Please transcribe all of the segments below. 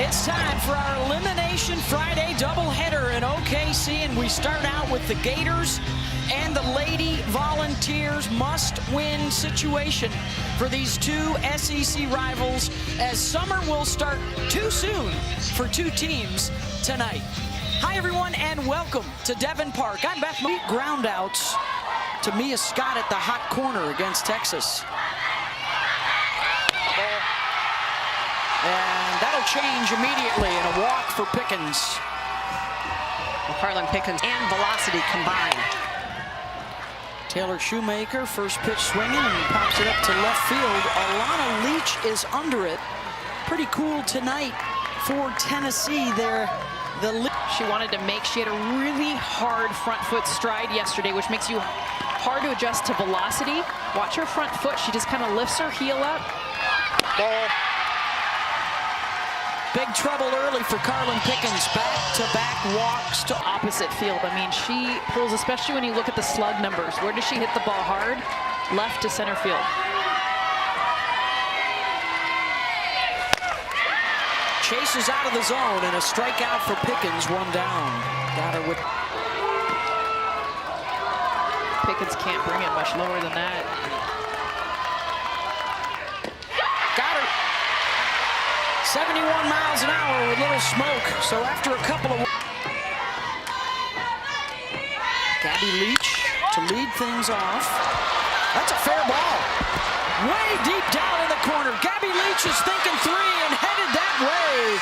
It's time for our Elimination Friday doubleheader in OKC, and we start out with the Gators and the Lady Volunteers. Must-win situation for these two SEC rivals, as summer will start too soon for two teams tonight. Hi, everyone, and welcome to Devon Park. I'm Beth. Groundouts to Mia Scott at the hot corner against Texas. And that'll change immediately in a walk for Pickens. Well, Carlin Pickens and velocity combined. Taylor Shoemaker, first pitch swinging, and pops it up to left field. Alana Leach is under it. Pretty cool tonight for Tennessee there. She wanted to she had a really hard front foot stride yesterday, which makes you hard to adjust to velocity. Watch her front foot. She just kind of lifts her heel up. Ball. Big trouble early for Carlin Pickens. Back-to-back walks to opposite field. I mean, she pulls, especially when you look at the slug numbers. Where does she hit the ball hard? Left to center field. Chases out of the zone, and a strikeout for Pickens, one down. Got her with... Pickens can't bring it much lower than that. Got her. 71 miles an hour with little smoke. So after a couple of... Gabby Leach to lead things off. That's a fair ball. Way deep down in the corner. Gabby Leach is thinking three and headed that way.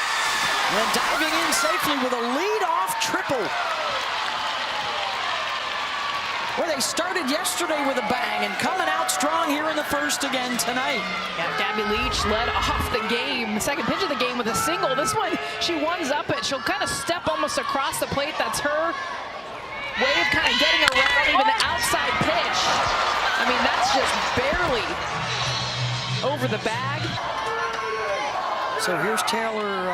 And diving in safely with a lead-off triple. Well, they started yesterday with a bang and coming out strong here in the first again tonight. Yeah, Gabby Leach led off the game, the second pitch of the game, with a single. This one, she ones up it. She'll kind of step almost across the plate. That's her way of kind of getting around even the outside pitch. I mean, that's just barely over the bag. So here's Taylor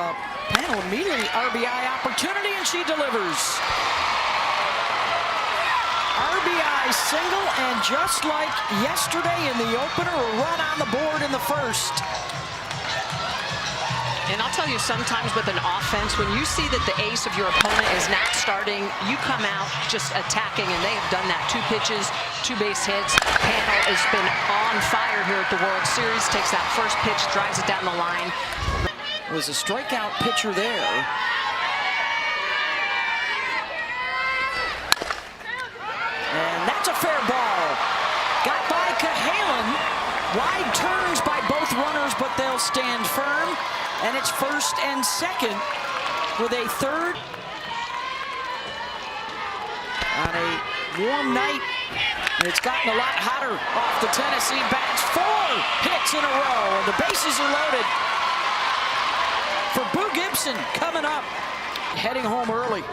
Panel, immediately RBI opportunity, and she delivers. RBI single, and just like yesterday in the opener, a run on the board in the first. And I'll tell you, sometimes with an offense, when you see that the ace of your opponent is not starting, you come out just attacking, and they have done that. 2 pitches, 2 base hits. Panel has been on fire here at the World Series. Takes that first pitch, drives it down the line. It was a strikeout pitcher there. And that's a fair ball. Got by Cahalan. Wide turns by both runners, but they'll stand firm. And it's first and second with a third. On a warm night, it's gotten a lot hotter off the Tennessee bats. 4 hits in a row, and the bases are loaded for Boo Gibson coming up, heading home early.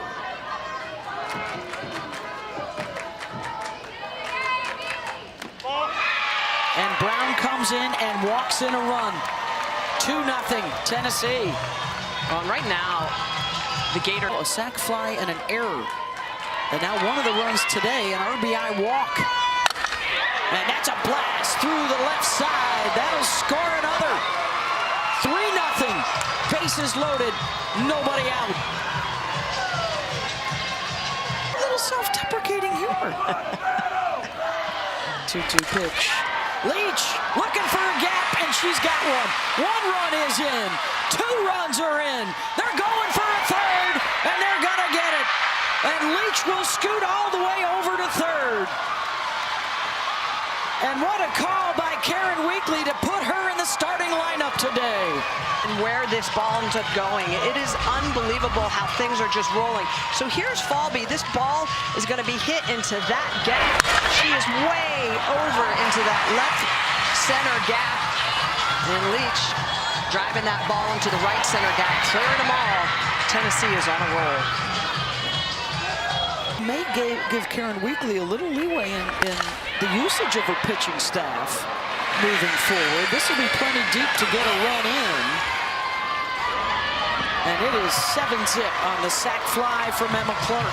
And Brown comes in and walks in a run. 2-0 Tennessee. Well, right now, the Gator. A sac fly and an error. And now one of the runs today, an RBI walk. And that's a blast through the left side. That'll score another. 3-0. Bases loaded, nobody out. A little self-deprecating humor. 2-2 pitch. Leach looking for a gap, and she's got one. 1 run is in. 2 runs are in. They're going for a third, and they're gonna get it. And Leach will scoot all the way over to third. And what a call by Karen Weekly to put her in the starting lineup today. And where this ball ends up going, it is unbelievable how things are just rolling. So here's Falby. This ball is going to be hit into that gap. She is way over into that left center gap. And Leach driving that ball into the right center gap, clearing them all. Tennessee is on a roll. May give Karen Weekly a little leeway in the usage of her pitching staff moving forward. This will be plenty deep to get a run in. And it is 7-zip on the sac fly from Emma Clark.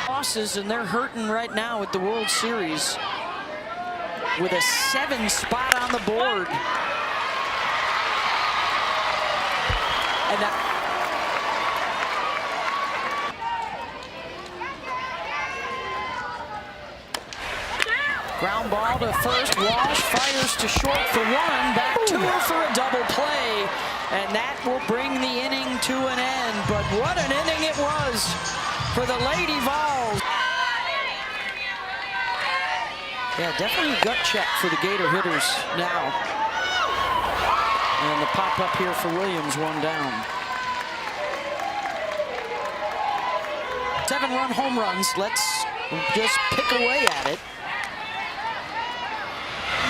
Losses, and they're hurting right now at the World Series with a 7 spot on the board. now. Ground ball to first. Walsh fires to short for one. Back to her for a double play. And that will bring the inning to an end. But what an inning it was for the Lady Vols. Yeah, definitely a gut check for the Gator hitters now. And the pop up here for Williams, one down. 7-run home runs. Let's just pick away at it.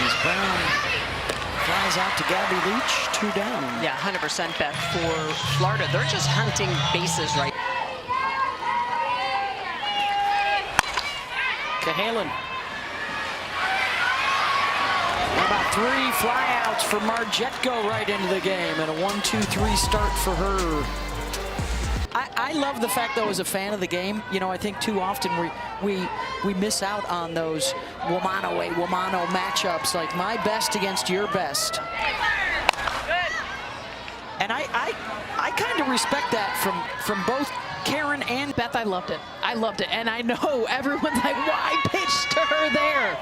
As Brown flies out to Gabby Leach, 2 down. Yeah, 100% Beth for Florida. They're just hunting bases right. Cahalan. How about 3 flyouts for Marjetko right into the game, and a 1-2-3 start for her. I love the fact, though, as a fan of the game, you know, I think too often we miss out on those Womano matchups, like my best against your best. And I kind of respect that from both Karen and Beth. I loved it. I loved it. And I know everyone's like, why pitch to her there?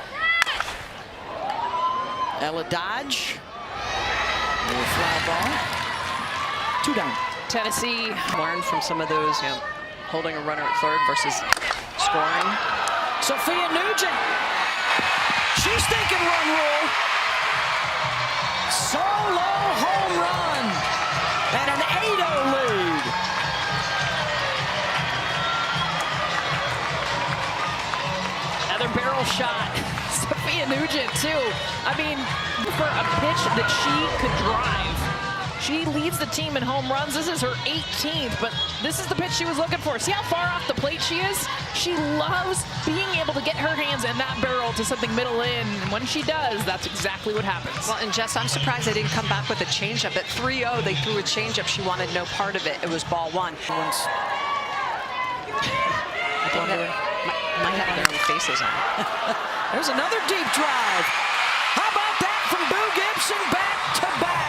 Ella Dodge. Little fly ball. 2 down. Tennessee Learned from some of those, you know, holding a runner at third versus scoring. Sophia Nugent. She's thinking run rule. Solo home run. And an 8-0 lead. Another barrel shot. Sophia Nugent, too. I mean, for a pitch that she could drive. She leads the team in home runs. This is her 18th, but this is the pitch she was looking for. See how far off the plate she is? She loves being able to get her hands in that barrel to something middle in, and when she does, that's exactly what happens. Well, and Jess, I'm surprised they didn't come back with a changeup. At 3-0, they threw a changeup. She wanted no part of it. It was ball 1. I think that might have their own faces on it. There's another deep drive. How about that from Boo Gibson, back to back?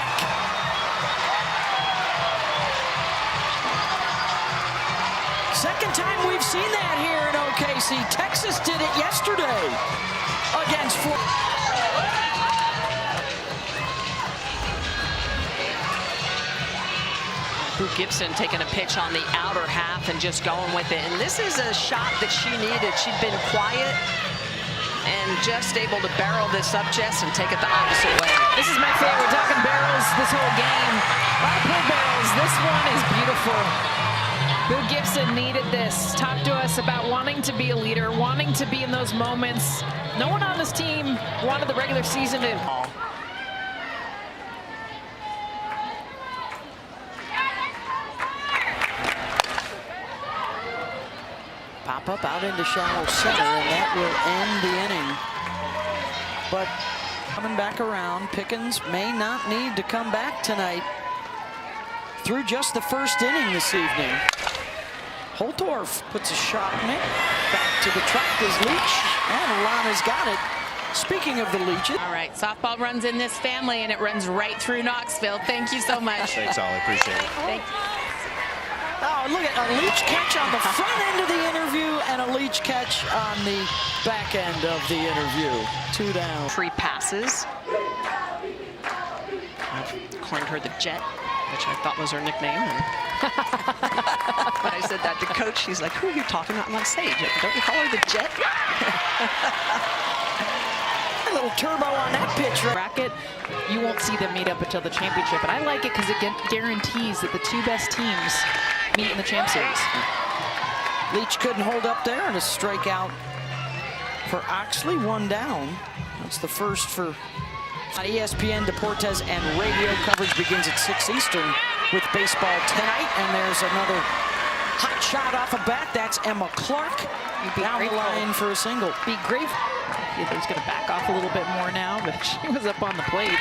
Second time we've seen that here in OKC. Texas did it yesterday against Florida. Boo Gibson taking a pitch on the outer half and just going with it. And this is a shot that she needed. She'd been quiet and just able to barrel this up, Jess, and take it the opposite way. This is my favorite. We're talking barrels this whole game. A lot of pull barrels. This one is beautiful. Boo Gibson needed this. Talk to us about wanting to be a leader, wanting to be in those moments. No one on this team wanted the regular season to. Pop up out into shallow center, and that will end the inning. But coming back around, Pickens may not need to come back tonight. Through just the first inning this evening. Holtorf puts a shot in it. Back to the track is Leach, and Alana's got it. Speaking of the Leaches. All right, softball runs in this family, and it runs right through Knoxville. Thank you so much. Thanks, Ollie. Appreciate it. Thank you. Oh, look at a Leach catch on the front end of the interview and a Leach catch on the back end of the interview. 2 down. 3 passes. I've coined her the Jet, which I thought was her nickname. When I said that to Coach, he's like, who are you talking about on stage? Don't you call her the Jet? A little turbo on that pitch. Bracket, you won't see them meet up until the championship, and I like it because it guarantees that the 2 best teams meet in the Champ Series. Leach couldn't hold up there, and a strikeout for Oxley, 1 down. That's the first for ESPN, Deportes, and radio coverage begins at 6 Eastern with baseball tonight. And there's another hot shot off a bat. That's Emma Clark down the line for a single. Be grateful. He's going to back off a little bit more now, but she was up on the plate.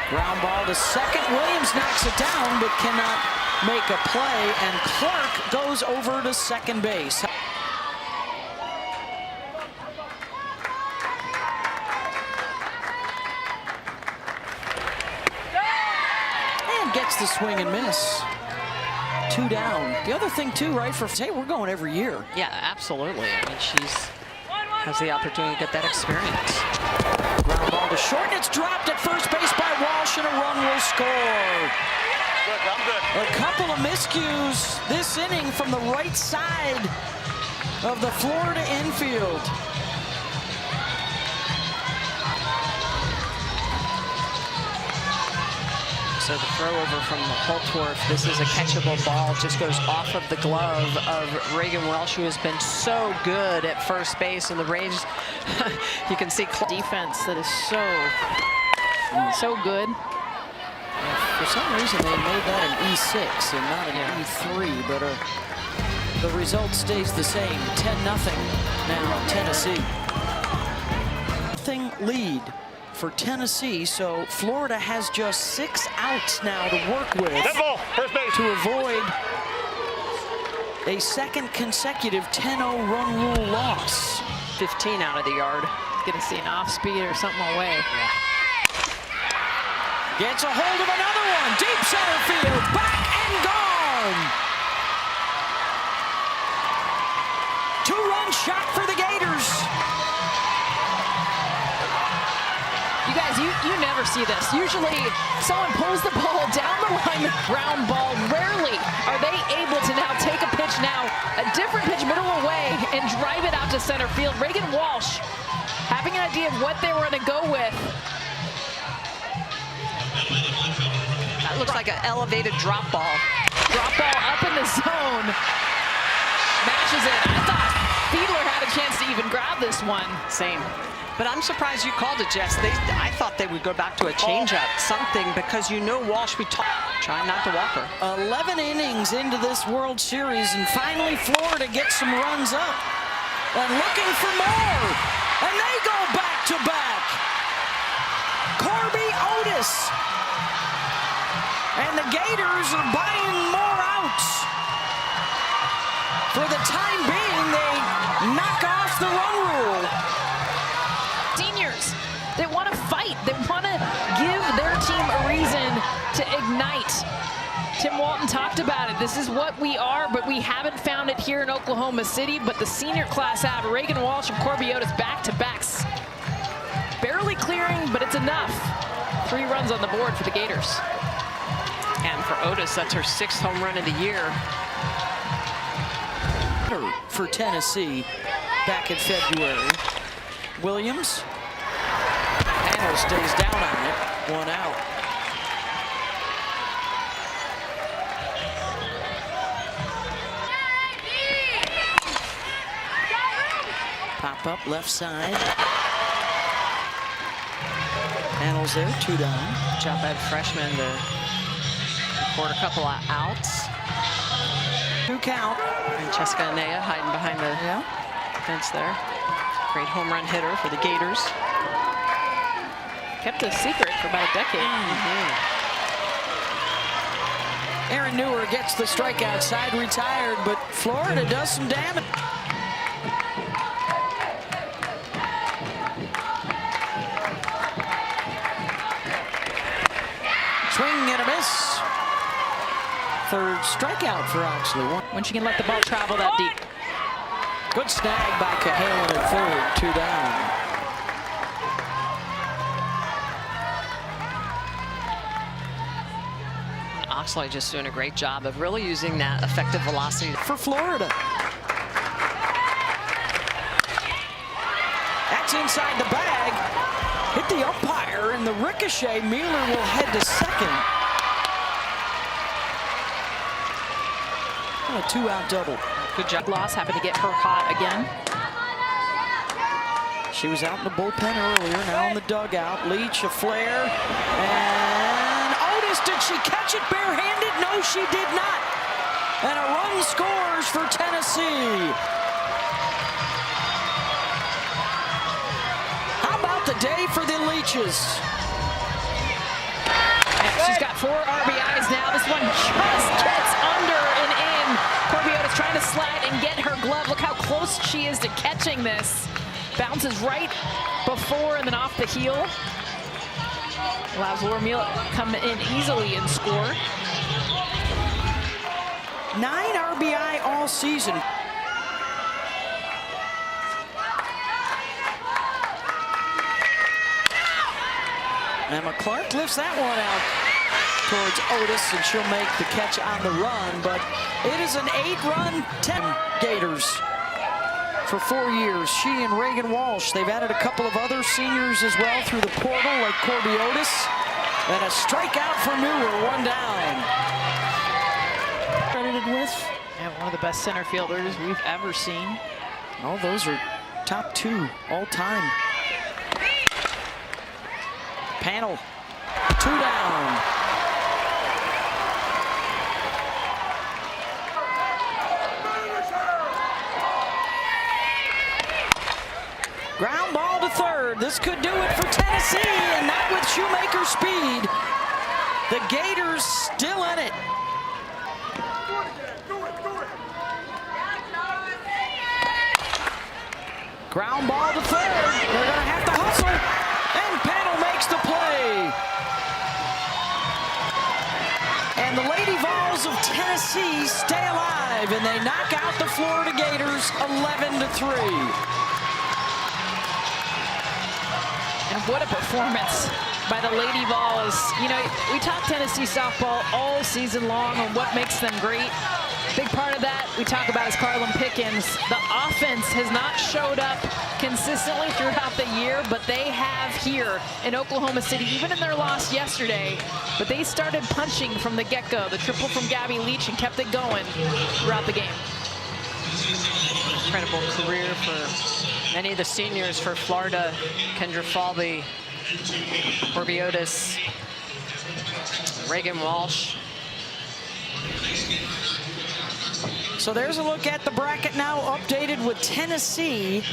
Ground ball to second. Williams knocks it down, but cannot make a play. And Clark goes over to second base. And and gets the swing and miss. 2 down. The other thing too, right, hey, we're going every year. Yeah, absolutely. I mean, has the opportunity to get that experience. Ground ball to short, and it's dropped at first base by Walsh, and a run will score. Good, I'm good. A couple of miscues this inning from the right side of the Florida infield. So the throw over from Holtworth, this is a catchable ball, just goes off of the glove of Reagan Welsh, who has been so good at first base. And the Rays, you can see Defense that is so good. For some reason, they made that an E6 and not an E3, but the result stays the same. 10-0 now, Tennessee. Lead for Tennessee, so Florida has just 6 outs now to work with to avoid a second consecutive 10-0 run rule loss. 15 out of the yard. Gonna see an off speed or something away. Gets a hold of another one, deep center field, back and gone. 2-run shot for the Gators. You guys, you never see this. Usually someone pulls the ball down the line, ground ball. Rarely are they able to now take a pitch now, a different pitch middle away, and drive it out to center field. Reagan Walsh having an idea of what they were going to go with. That looks like an elevated drop ball. Drop ball up in the zone. Matches it. I thought Fiedler had a chance to even grab this one. Same. But I'm surprised you called it, Jess. I thought they would go back to a changeup, something, because you know Walsh, trying not to walk her. 11 innings into this World Series, and finally Florida gets some runs up. And looking for more. And they go back to back. Corby Otis. And the Gators are buying more outs. For the time being, they knock off the run rule. Seniors, they want to fight. They want to give their team a reason to ignite. Tim Walton talked about it. This is what we are, but we haven't found it here in Oklahoma City. But the senior class have Reagan Walsh and Corby Otis back-to-backs. Barely clearing, but it's enough. 3 runs on the board for the Gators. And for Otis, that's her 6th home run of the year. For Tennessee back in February. Williams. Hannah stays down on it. 1 out. Pop up left side. Handles there, 2 down. Good job by the freshman to record a couple of outs. 2 count. And Jessica Anea hiding behind the fence there. Great home run hitter for the Gators. Kept a secret for about a decade. Aaron Newer gets the strikeout side, retired, but Florida does some damage. Swing and a miss. 3rd strikeout for Oxley. When she can let the ball travel that deep. Good snag by Cahalan at 3rd, 2 down. Oxley just doing a great job of really using that effective velocity for Florida. That's inside the bag. Hit the umpire, and the ricochet. Mueller will head to second. A 2-out double. Good job. Loss happened to get her hot again. She was out in the bullpen earlier, now in the dugout. Leach, a flare, and Otis, did she catch it barehanded? No, she did not. And a run scores for Tennessee. How about the day for the Leaches? And she's got 4 RBIs now. This one just gets under and in. Corby Otis trying to slide and get her glove. Look how close she is to catching this. Bounces right before and then off the heel. Allows Laura Meal come in easily and score. 9 RBI all season. Emma Clark lifts that one out towards Otis, and she'll make the catch on the run, but it is an 8-run 10 Gators for 4 years. She and Reagan Walsh, they've added a couple of other seniors as well through the portal, like Corby Otis, and a strikeout for Muir, 1 down. Credited with? And one of the best center fielders we've ever seen. Oh, those are top 2 all time. Panel, 2 down. Ground ball to third. This could do it for Tennessee, and not with Shoemaker speed. The Gators still in it. Ground ball to third. They're going to have to hustle, and Panel makes the play. And the Lady Vols of Tennessee stay alive, and they knock out the Florida Gators 11-3. And what a performance by the Lady Vols. You know, we talk Tennessee softball all season long and what makes them great. Big part of that we talk about is Carlin Pickens. The offense has not showed up consistently throughout the year, but they have here in Oklahoma City, even in their loss yesterday. But they started punching from the get-go. The triple from Gabby Leach and kept it going throughout the game. Incredible career for many of the seniors for Florida. Kendra Falvey, Corby Otis, Reagan Walsh. So there's a look at the bracket now updated with Tennessee